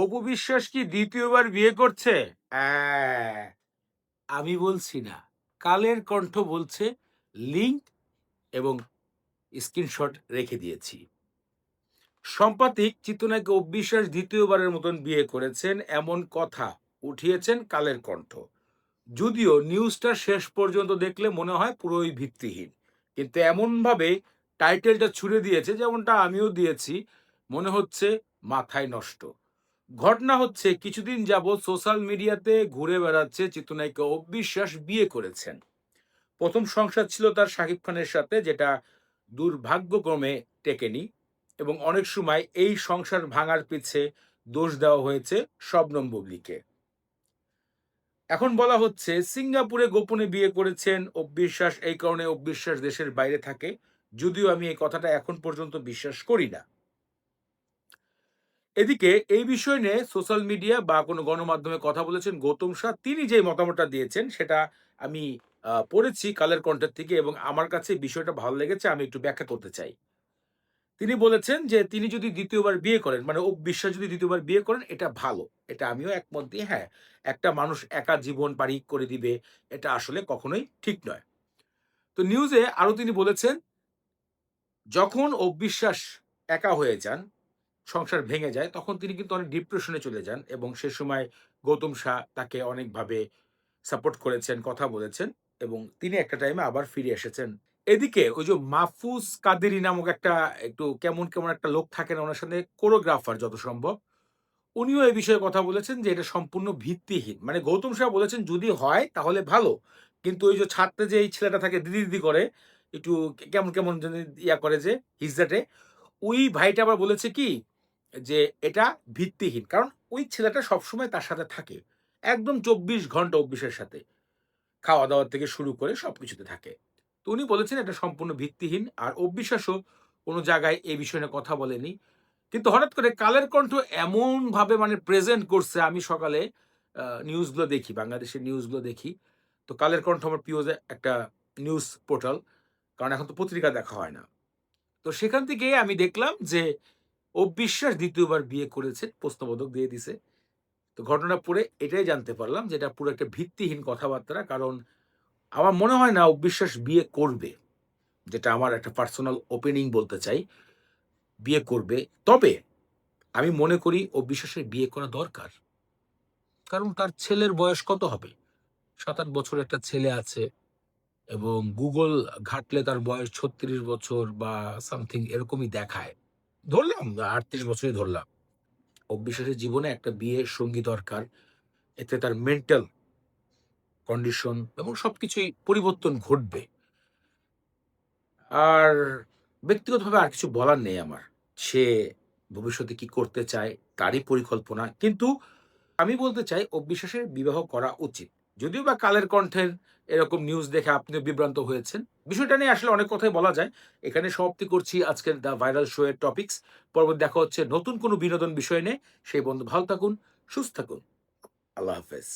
অপু বিশ্বাস কি দ্বিতীয়বার বিয়ে করছে? আমি বলছি না। কালের কণ্ঠ বলছে, লিঙ্ক এবং স্ক্রিনশট রেখে দিয়েছি। সাম্প্রতিক চিত্রনায়িকা অপু বিশ্বাস দ্বিতীয়বারের মতন বিয়ে করেছেন এমন কথা উঠিয়েছেন কালের কণ্ঠ। যদিও নিউজটা শেষ পর্যন্ত দেখলে মনে হয় পুরোই ভিত্তিহীন। কিন্তু এমনভাবে টাইটেলটা ছুড়ে দিয়েছে যেমনটা আমিও দিয়েছি, মনে হচ্ছে মাথায় নষ্ট। ঘটনা হচ্ছে কিছুদিন যাবৎ সোশ্যাল মিডিয়াতে ঘুরে বেড়াচ্ছে চিত্রনায়িকা অপু বিশ্বাস বিয়ে করেছেন। প্রথম সংসার ছিল তার শাকিব খানের সাথে, যেটা দুর্ভাগ্যক্রমে টেকেনি, এবং অনেক সময় এই সংসার ভাঙার পিছে দোষ দেওয়া হয়েছে শবনম বুবলীকে। এখন বলা হচ্ছে সিঙ্গাপুরে গোপনে বিয়ে করেছেন অপু বিশ্বাস, এই কারণে অপু বিশ্বাস দেশের বাইরে থাকে। যদিও আমি এই কথাটা এখন পর্যন্ত বিশ্বাস করি না। এদিকে এই বিষয় নিয়ে সোশ্যাল মিডিয়া বা কোনো গণমাধ্যমে কথা বলেছেন গৌতম শাহ। তিনি যে মতামতটা দিয়েছেন সেটা আমি পড়েছি কালের কণ্ঠের থেকে, এবং আমার কাছে বিষয়টা ভালো লেগেছে। আমি একটু ব্যাখ্যা করতে চাই। তিনি বলেছেন যে তিনি যদি দ্বিতীয়বার বিয়ে করেন, মানে অপু বিশ্বাস যদি দ্বিতীয়বার বিয়ে করেন, এটা ভালো। এটা আমিও একমত দিই। হ্যাঁ, একটা মানুষ একা জীবন পাড়ি করে দিবে, এটা আসলে কখনোই ঠিক নয়। তো নিউজে আরো তিনি বলেছেন, যখন অপু বিশ্বাস একা হয়ে যান, সংসার ভেঙে যায়, তখন তিনি কিন্তু অনেক ডিপ্রেশনে চলে যান, এবং সে সময় গৌতম শাহ তাকে অনেকভাবে সাপোর্ট করেছেন, কথা বলেছেন, এবং তিনি একটা টাইমে আবার ফিরে এসেছেন। এদিকে ওই যে মাহফুজ কাদেরী নামক একটা একটু কেমন একটা লোক থাকেন ওনার সাথে, কোরিওগ্রাফার যত সম্ভব। উনিও এই বিষয়ে কথা বলেছেন যে এটা সম্পূর্ণ ভিত্তিহীন। মানে গৌতম শাহ বলেছেন যদি হয় তাহলে ভালো। কিন্তু ওই যে ছাদতে যে এই ছেলেটা থাকে দিদি করে, একটু কেমন জানি ইয়া করে যে হিজড়াটে, ওই ভাইটা আবার বলেছে কি যে এটা ভিত্তিহীন। কারণ ওই ছেলেটা সবসময় তার সাথে থাকে। একদম ২৪ ঘন্টা অফিসের সাথে। খাওয়া-দাওয়া থেকে শুরু করে সবকিছুতে থাকে। তো উনি বলেছেন এটা সম্পূর্ণ ভিত্তিহীন। আর অবিশ্বাসও কোন জায়গায় এই বিষয় নিয়ে কথা বলেনি। কিন্তু হঠাৎ করে কালের কণ্ঠ এমনভাবে মানে প্রেজেন্ট করছে, আমি সকালে নিউজগুলো দেখি, বাংলাদেশের নিউজগুলো দেখি। তো কালের কণ্ঠ আমার প্রিয় যে একটা নিউজ পোর্টাল। কারণ এখন তো পত্রিকা দেখা হয় না। তো সেখান থেকে আমি দেখলাম যে অবিশ্বাস ২য় বার বিয়ে করেছেন, প্রশ্নবোধক দিয়ে দিছে। তো ঘটনা পড়ে এটাই জানতে পারলাম যে এটা পুরো একটা ভিত্তিহীন কথাবার্তা। কারণ আমার মনে হয় না অবিশ্বাস বিয়ে করবে। যেটা আমার একটা পার্সোনাল ওপিনিয়ন বলতে চাই। বিয়ে করবে। তবে আমি মনে করি অবিশ্বাসের বিয়ে করা দরকার। কারণ তার ছেলের বয়স কত হবে? ৭-৮ বছরের একটা ছেলে আছে, এবং গুগল ঘাঁটলে তার বয়স ৩৬ বছর বা সামথিং এরকমই দেখায়। ধরলাম ৩৮ বছরই ধরলাম। অবিশ্বাসের জীবনে একটা বিয়ের সঙ্গী দরকার। এতে তার মেন্টাল কন্ডিশন এবং সবকিছুই পরিবর্তন ঘটবে। আর ব্যক্তিগতভাবে আর কিছু বলার নেই আমার। সে ভবিষ্যতে কি করতে চায় তারই পরিকল্পনা। কিন্তু আমি বলতে চাই অবিশ্বাসের বিবাহ করা উচিত। যদিও বা কালের কণ্ঠের এরকম নিউজ দেখে আপনিও বিভ্রান্ত হয়েছেন। বিষয়টা নিয়ে আসলে অনেক কথাই বলা যায়। এখানে সমাপ্তি করছি আজকের দ্য ভাইরাল শো এর টপিকস। পরবর্তী দেখা হচ্ছে নতুন কোনো বিনোদন বিষয় নিয়ে। সেই পর্যন্ত ভালো থাকুন, সুস্থ থাকুন। আল্লাহ হাফেজ।